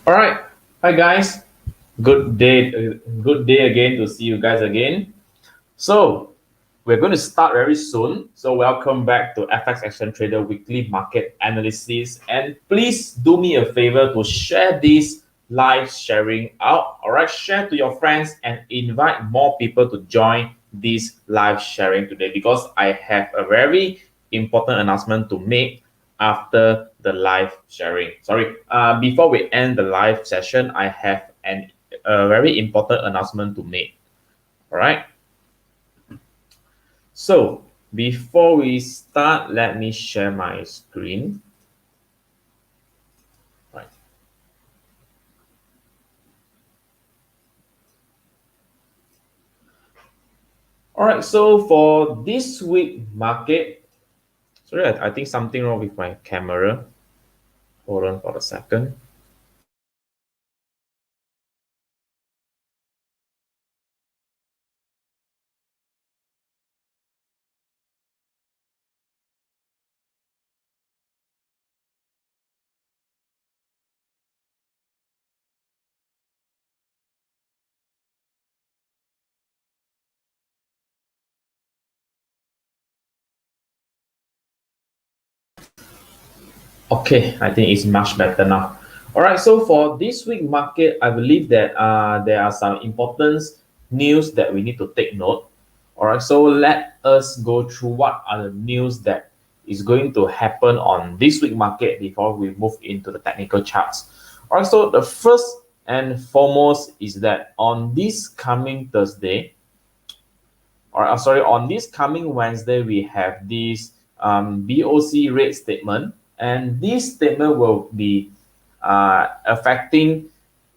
All right. Hi guys. Good day again to see you guys again. So, we're going to start very soon. So, welcome back to FX Action Trader Weekly Market Analysis. And please do me a favor to share this live sharing out. All right, share to your friends and invite more people to join this live sharing today because I have a very important announcement to make after the live sharing. Sorry, before we end the live session, I have a very important announcement to make. All right. So before we start, let me share my screen. Right. All right. So for this week market, sorry, I think something wrong with my camera. Hold on for a second. Okay, I think it's much better now. All right, so for this week market, I believe that there are some important news that we need to take note. All right, so let us go through what are the news that is going to happen on this week market before we move into the technical charts. All right, so the first and foremost is that on this coming Thursday, or sorry, on this coming Wednesday, we have this BOC rate statement, and this statement will be affecting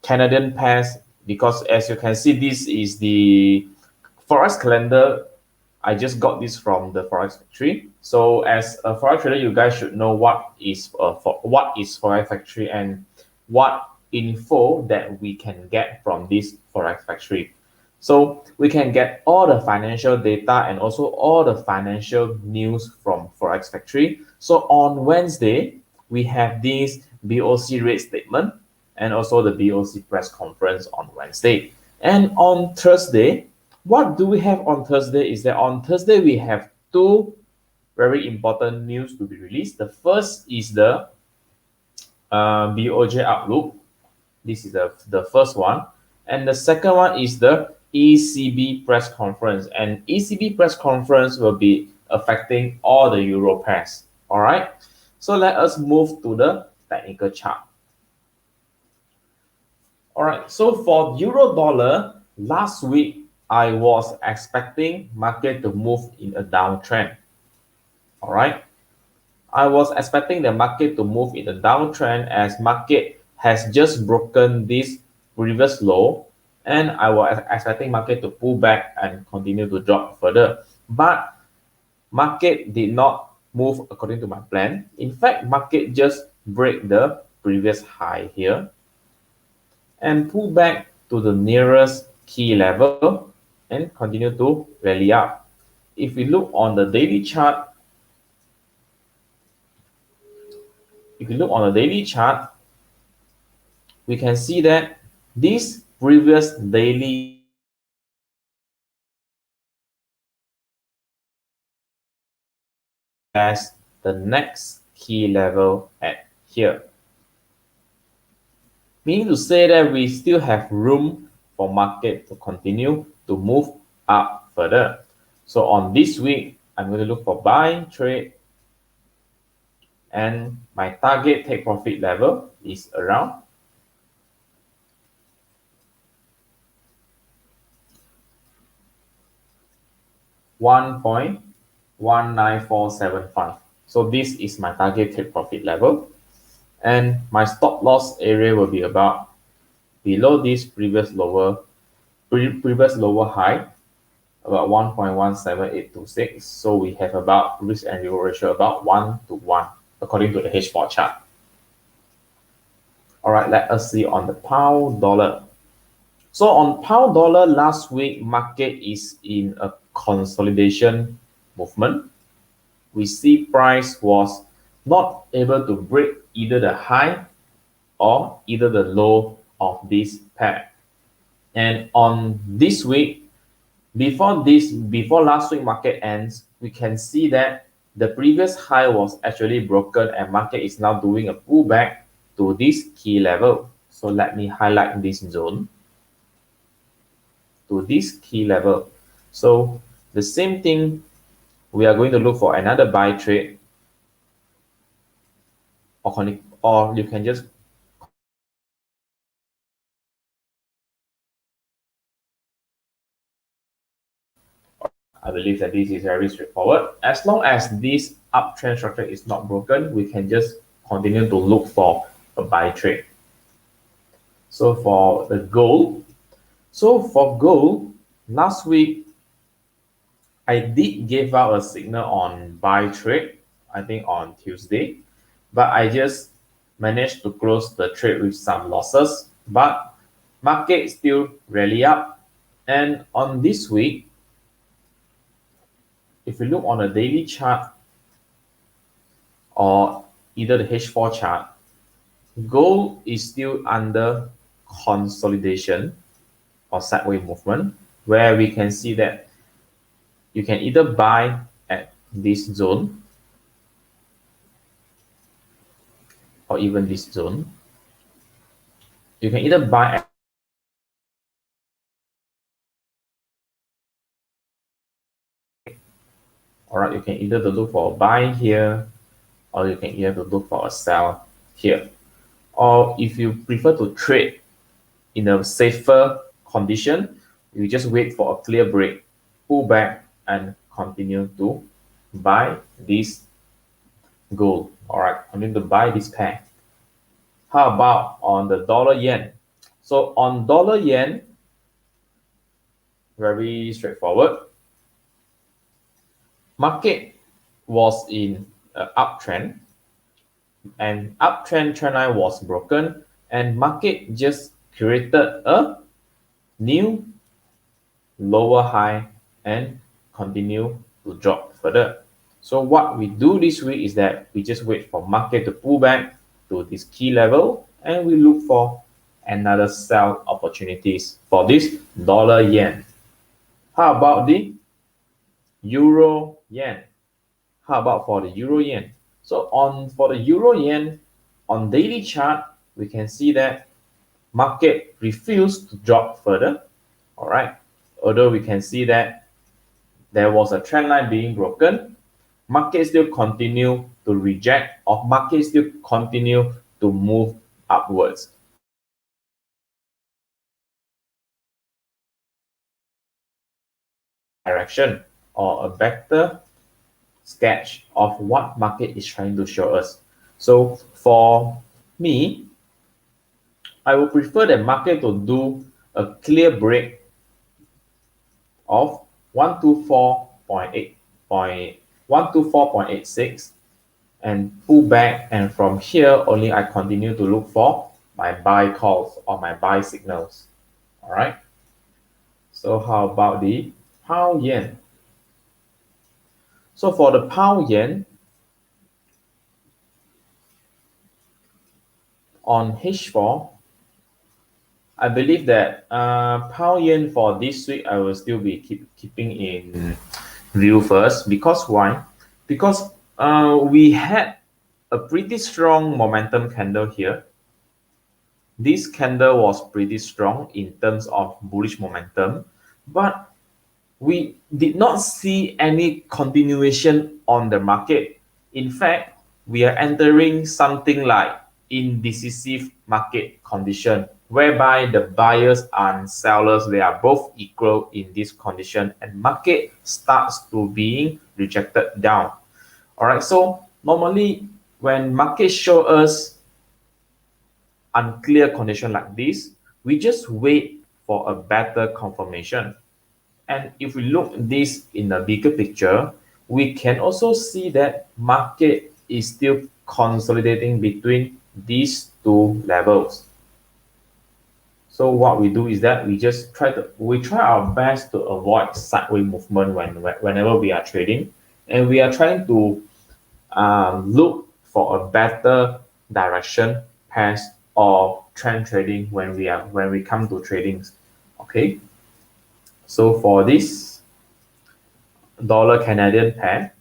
Canadian pairs because, as you can see, this is the forex calendar. I just got this from the Forex Factory. So, as a forex trader, you guys should know what is Forex Factory and what info that we can get from this Forex Factory. So we can get all the financial data and also all the financial news from Forex Factory. So on Wednesday, we have this BOC rate statement and also the BOC press conference on Wednesday. And on Thursday, what do we have on Thursday is that on Thursday we have two very important news to be released. The first is the BOJ outlook. This is the first one. And the second one is the ECB press conference. And ECB press conference will be affecting all the euro pairs. All right. So let us move to the technical chart. All right. So for euro dollar, last week I was expecting market to move in a downtrend. All right. I was expecting the market to move in a downtrend as market has just broken this previous low, and I was expecting market to pull back and continue to drop further. But market did not move according to my plan. In fact, market just break the previous high here and pull back to the nearest key level and continue to rally up. If we look on the daily chart, we can see that this previous daily as the next key level at here. Meaning to say that we still have room for market to continue to move up further. So on this week, I'm going to look for buy, trade, and my target take profit level is around 1.19475. So this is my target take profit level. And my stop loss area will be about below this previous lower high, about 1.17826. So we have about risk and reward ratio about 1:1 according to the H4 chart. All right, let us see on the pound dollar. So on pound dollar, last week market is in a consolidation movement. We see price was not able to break either the high or either the low of this pair. And on this week, before last week market ends, we can see that the previous high was actually broken and market is now doing a pullback to this key level. So let me highlight this zone to this key level. So the same thing, we are going to look for another buy trade, or you can just I believe that this is very straightforward. As long as this uptrend structure is not broken, we can just continue to look for a buy trade. So for the gold, last week I did give out a signal on buy trade, I think on Tuesday, but I just managed to close the trade with some losses. But market still rally up, and on this week, if you look on a daily chart or either the H4 chart, gold is still under consolidation or sideways movement, where we can see that you can either buy at this zone or even this zone. You can either buy at all right, you can either look for a buy here, or you can either look for a sell here. Or if you prefer to trade in a safer condition, you just wait for a clear break, pull back, and continue to buy this gold. All right, continue to buy this pair. How about on the dollar yen? So on dollar yen, very straightforward. Market was in an uptrend, and uptrend trend line was broken, and market just created a new lower high and continue to drop further. So what we do this week is that we just wait for market to pull back to this key level, and we look for another sell opportunities for this dollar yen. How about the euro yen? How about for the euro yen? So for the euro yen, on daily chart, we can see that market refused to drop further. All right. Although we can see that there was a trend line being broken, market still continue to reject, or market still continue to move upwards. Direction or a better sketch of what market is trying to show us. So for me, I would prefer the market to do a clear break of 124.86 and pull back, and from here only I continue to look for my buy calls or my buy signals. All right. So how about the pound yen? So for the pound yen, on H4, I believe that pound yen for this week I will still be keeping in view first. Because why? Because we had a pretty strong momentum candle here. This candle was pretty strong in terms of bullish momentum, but we did not see any continuation on the market. In fact, we are entering something like indecisive market condition, whereby the buyers and sellers, they are both equal in this condition, and market starts to being rejected down. All right, so normally when market show us unclear condition like this, we just wait for a better confirmation. And if we look this in a bigger picture, we can also see that market is still consolidating between these two levels. So what we do is that we try our best to avoid sideways movement whenever we are trading, and we are trying to look for a better direction past or trend trading when we come to trading. Okay, so for this dollar Canadian pair,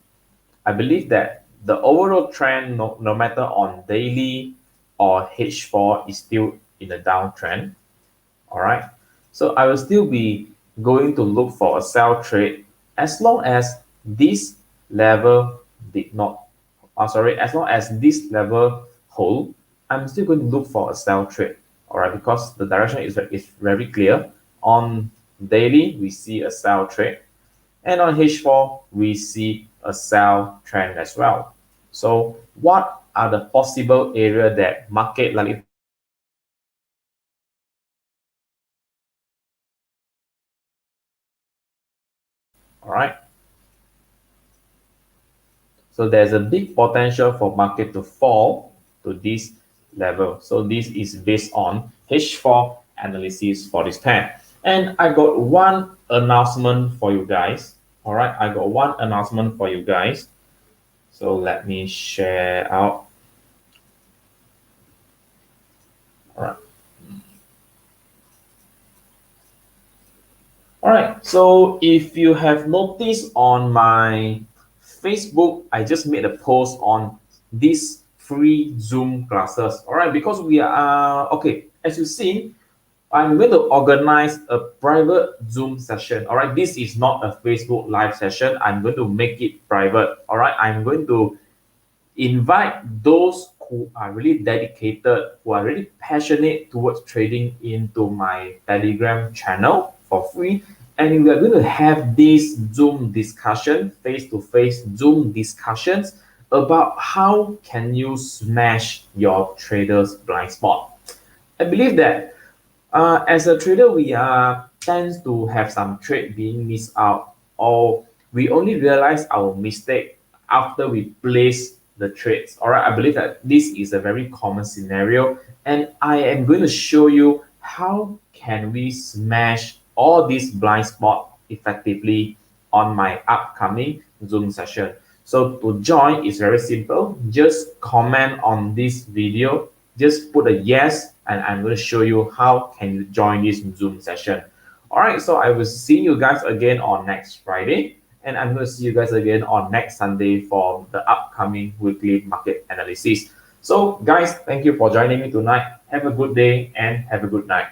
I believe that the overall trend, no matter on daily or H4, is still in a downtrend. All right, so I will still be going to look for a sell trade as long as this level did not, as long as this level hold, I'm still going to look for a sell trade. All right, because the direction is very clear. On daily, we see a sell trade, and on H4, we see a sell trend as well. So what are the possible area that market likely to go to? All right. So there's a big potential for market to fall to this level. So this is based on H4 analysis for this pair. And I got one announcement for you guys. All right, I got one announcement for you guys. So let me share out. All right. All right. So if you have noticed on my Facebook, I just made a post on this free Zoom classes. All right, because we are okay. As you see, I'm going to organize a private Zoom session. All right, this is not a Facebook live session. I'm going to make it private. All right, I'm going to invite those who are really dedicated, who are really passionate towards trading into my Telegram channel for free. And we are going to have this Zoom discussion, face-to-face Zoom discussions about how can you smash your trader's blind spot. I believe that as a trader, we tends to have some trade being missed out, or we only realize our mistake after we place the trades. All right, I believe that this is a very common scenario, and I am going to show you how can we smash all these blind spot effectively on my upcoming Zoom session. So to join is very simple. Just comment on this video. Just put a yes, and I'm going to show you how can you join this Zoom session. All right, so I will see you guys again on next Friday, and I'm going to see you guys again on next Sunday for the upcoming weekly market analysis. So guys, thank you for joining me tonight. Have a good day and have a good night.